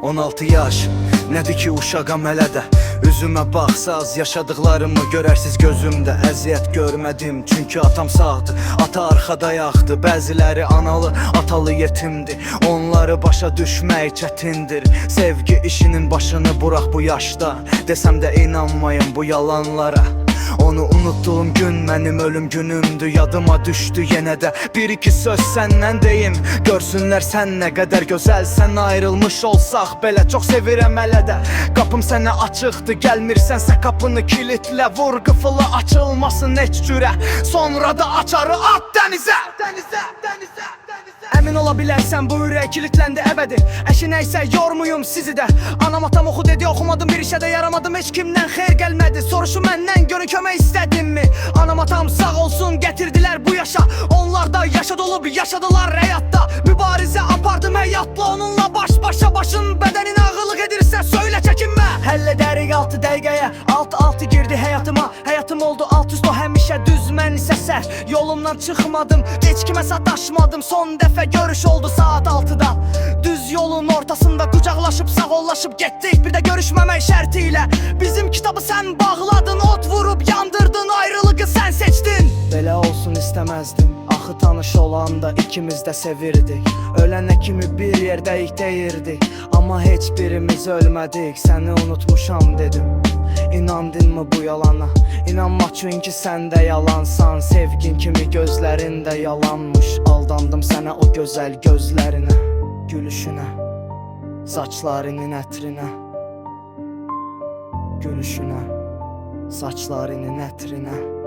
16 yaş, nədir ki uşağam hələ də. Üzümə baxsaz, yaşadıqlarımı görərsiz gözümdə. Əziyyət görmədim, çünki atam sağdı. Ata arxada yaxdı, bəziləri analı, atalı yetimdir. Onları başa düşmək çətindir. Sevgi işinin başını buraq bu yaşda. Desəm də inanmayın bu yalanlara. Onu unuttuğum gün mənim ölüm günümdü. Yadıma düşdü yenə də bir iki söz səndən deyim. Görsünlər sən nə qədər gözəlsən. Ayrılmış olsaq belə çox sevirəm hələ də. Qapım sənə açıqdı, gəlmirsənsə qapını kilitlə. Vur qıfılı açılmasın heç cürə. Sonra da açarı at dənizə. Əmin ola bilərsən bu ürək kilitləndi əbədi. Əşi nəysə yormuyum sizi də. Anam atam oxu dedi, oxumadım, bir işə də yaramadım. Heç kimdən xeyr gəlmədi, soruşu məndən görün kömək istədin mi? Anam atam sağ olsun gətirdilər bu yaşa. Onlar da yaşa dolub yaşadılar həyatda. Mübarizə apardım həyatla, onunla baş başa. Başın bədənin ağırlıq edirsə söylə çəkinmə. Həll edərik 6 dəqiqəyə, 6-6 girdi həyatıma. Həyatım oldu alt üst, o həmişə düz, mən isə sər. Yolumdan çıxmadım, heç kimə sataşmadım. Son dəfə görüş oldu saat 6-da. Düz yolun ortasında qucaqlaşıb sağollaşıb getdik. Bir də görüşməmək şərti ilə. Bizim kitabı sən bağladın, ot vurub yandırdın, ayrılığı sən seçdin. Belə olsun istəməzdim, axı tanış olanda ikimiz də sevirdik. Ölənə kimi bir yerdəyik deyirdik, amma heç birimiz ölmədik. Səni unutmuşam dedim. İnandınmı bu yalana? İnanma çünki sən də yalansan. Sevgin kimi gözlərin də yalanmış. Aldandım sənə o gözəl gözlərinə, gülüşünə, saçlarının ətrinə. Gülüşünə, saçlarının ətrinə.